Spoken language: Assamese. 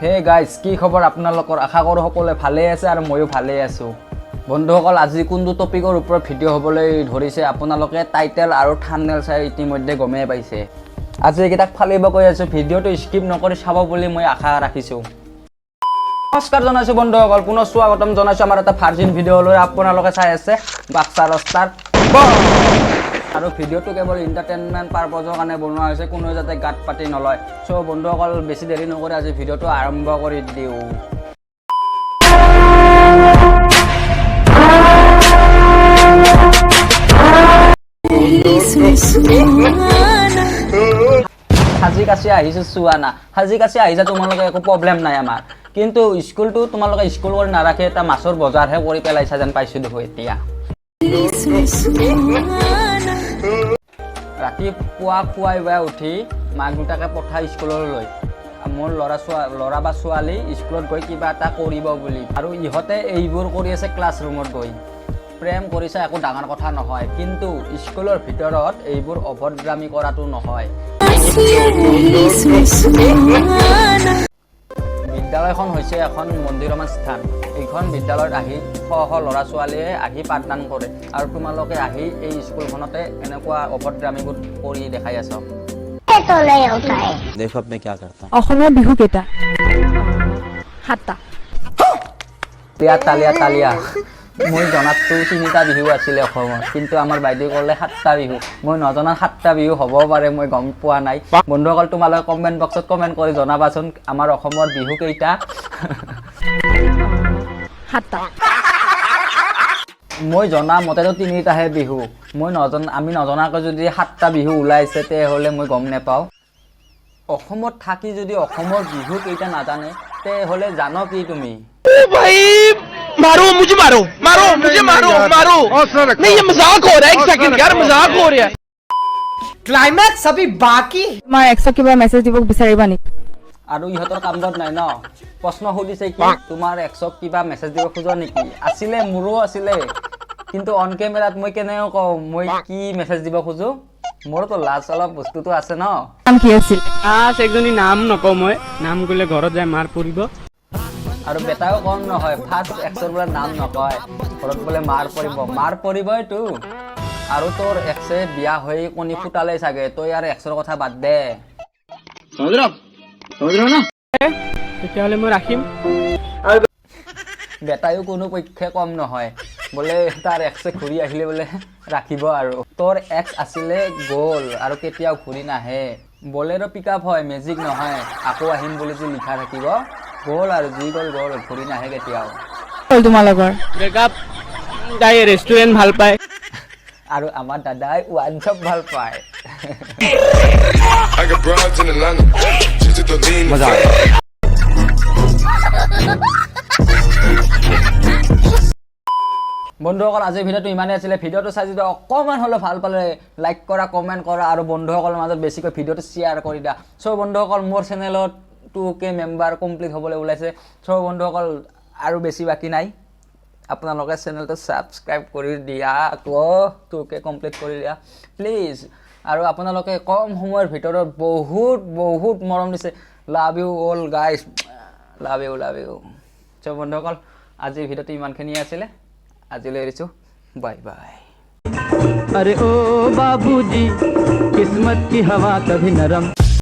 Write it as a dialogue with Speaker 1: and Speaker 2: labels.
Speaker 1: হে গাইজ, কি খবৰ আপোনালোকৰ? আশা কৰোঁ সকলোৱে ভালে আছে আৰু ময়ো ভালে আছোঁ। বন্ধুসকল, আজি কোনটো টপিকৰ ওপৰত ভিডিঅ' হ'বলৈ ধৰিছে আপোনালোকে টাইটেল আৰু থাম্বনেইল চাই ইতিমধ্যে গমেই পাইছে। আজি এইকেইটাক ফালিব কৈ আছোঁ, ভিডিঅ'টো স্কিপ নকৰি চাব বুলি মই আশা ৰাখিছোঁ। নমস্কাৰ জনাইছোঁ বন্ধুসকল, পুনৰ স্বাগতম জনাইছোঁ আমাৰ এটা ভাৰ্জিন ভিডিঅ'লৈ। আপোনালোকে চাই আছে বাক্সা ৰস্তাৰ আৰু ভিডিঅ'টো কেৱল এণ্টাৰটেইনমেণ্ট পাৰপজৰ কাৰণে বনোৱা হৈছে, কোনো যাতে গাত পাতি নলয়। চ' বন্ধুসকল, বেছি দেৰি নকৰি আজি ভিডিঅ'টো আৰম্ভ কৰি দিওঁ। সাজি কাচি আহিছোঁ চুৱানা, সাজি কাচি আহিছা তোমালোকে, একো প্ৰব্লেম নাই আমাৰ। কিন্তু স্কুলটো তোমালোকে স্কুল কৰি নাৰাখি এটা মাছৰ বজাৰহে কৰি পেলাইছা যেন পাইছোঁ দেখোন এতিয়া। ৰাতিপুৱা খুৱাই বাই উঠি মাক দেউতাকে পঠাই স্কুললৈ মোৰ ল'ৰা বা ছোৱালী স্কুলত গৈ কিবা এটা কৰিব বুলি, আৰু ইহঁতে এইবোৰ কৰি আছে ক্লাছৰুমত গৈ। প্ৰেম কৰিছে একো ডাঙৰ কথা নহয়, কিন্তু স্কুলৰ ভিতৰত এইবোৰ অভদ্ৰামী কৰাটো নহয়। বিদ্যালয়খন হৈছে এখন মন্দিৰমান স্থান। এইখন বিদ্যালয়ত আহি শ শ ল'ৰা ছোৱালীয়ে আহি পাঠদান কৰে, আৰু তোমালোকে আহি এই স্কুলখনতে এনেকুৱা অভদ্ৰামীবোৰ কৰি দেখাই আছ।
Speaker 2: অসমৰ বিহু কেইটা? 7টা।
Speaker 1: তালিয়া তালিয়া। মই জনাততো 3টা বিহু আছিলে অসমত, কিন্তু আমাৰ বাইদেউ ক'লে 7টা বিহু। মই নজনাত 7টা বিহু হ'ব পাৰে, মই গম পোৱা নাই। বন্ধুসকল, তোমালোকে কমেণ্ট বক্সত কমেণ্ট কৰি জনাবাচোন আমাৰ অসমৰ বিহু কেইটা।
Speaker 2: 7টা।
Speaker 1: মই জনা মতেতো 3টাহে বিহু। আমি নজনাকৈ যদি 7টা বিহু ওলাইছে তেতিয়াহ'লে মই গম নাপাওঁ। অসমত থাকি যদি অসমৰ বিহু কেইটা নাজানে তেতিয়াহ'লে জানো কি তুমি?
Speaker 3: मारो मुझे मारो मारो मुझे मारो मारो नहीं ये मजाक हो रहा है एक सेकंड यार मजाक हो रहा है
Speaker 4: ক্লাইম্যাক্স अभी बाकी
Speaker 2: তোমাৰ এক্সট্ৰা কিবা মেছেজ দিব বিচাৰিবা নেকি?
Speaker 1: আৰু ইহঁতৰ কামত নাই ন? প্ৰশ্ন সুধিছে কি তোমাৰ এক্সক কিবা মেছেজ দিব খোজা নেকি? আছিলে, মোৰো আছিলে, কিন্তু অন কেমেৰাত মই কেনেকৈ কওঁ মই কি মেছেজ দিব খোজো? মোৰতো লাজ অলপ বস্তুটো আছে ন।
Speaker 2: নাম কি আছিল?
Speaker 5: একজনী নাম নকওঁ, মই নাম ক'লে ঘৰত যায় মাৰ পৰিব।
Speaker 1: আৰু বেটাও কম নহয়, ফাৰ্ষ্ট এক্সৰ বোলে নাম নকয়, ঘৰত বোলে মাৰ পৰিবইতো। আৰু তোৰ এক্সে বিয়া হৈ কণী ফুটালে চাগে, তই আৰু এক্সৰ কথা বাদ দে।
Speaker 5: তেতিয়াহ'লে মই ৰাখিম।
Speaker 1: বেটাইও কোনো পক্ষে কম নহয়, বোলে তাৰ এক্সে ঘূৰি আহিলে বোলে ৰাখিব। আৰু তোৰ এক্স আছিলে গ'ল আৰু কেতিয়াও ঘূৰি নাহে। বলেৰো পিক আপ হয়, মেজিক নহয়। আকৌ আহিম বুলি যে লিখা থাকিব, গ'ল আৰু যি গ'ল গ'ল, ঘূৰি নাহে কেতিয়াও।
Speaker 2: তোমালোকৰ
Speaker 5: ব্ৰেকআপ, তাই ৰেষ্টুৰেণ্ট ভাল পায়।
Speaker 1: আৰু আমাৰ দাদাই ওৱান শ্বপ ভাল পায়। বন্ধুসকল, আজিৰ ভিডিঅ'টো ইমানেই আছিলে। ভিডিঅ'টো চাই যদি অকণমান হ'লেও ভাল পালে লাইক কৰা, কমেণ্ট কৰা, আৰু বন্ধুসকলৰ মাজত বেছিকৈ ভিডিঅ'টো শ্বেয়াৰ কৰি দিয়া। চ' বন্ধুসকল, মোৰ চেনেলত 2K মেম্বাৰ কমপ্লিট হ'বলৈ ওলাইছে। চ' বন্ধুসকল, আৰু বেছি বাকী নাই, আপোনালোকে চেনেলটো ছাবস্ক্ৰাইব কৰি দিয়া, আকৌ 2K কমপ্লিট কৰি দিয়া প্লিজ। আৰু আপোনালোকে কম সময়ৰ ভিতৰত বহুত মৰম দিছে। Love you all guys, love you. So' বন্ধুসকল, আজিৰ ভিডিঅ'টো ইমানখিনিয়ে আছিলে। আজিলৈ এৰিছোঁ, বাই বাই।
Speaker 5: अरे ओ बाबूजी, किस्मत की हवा कभी नरम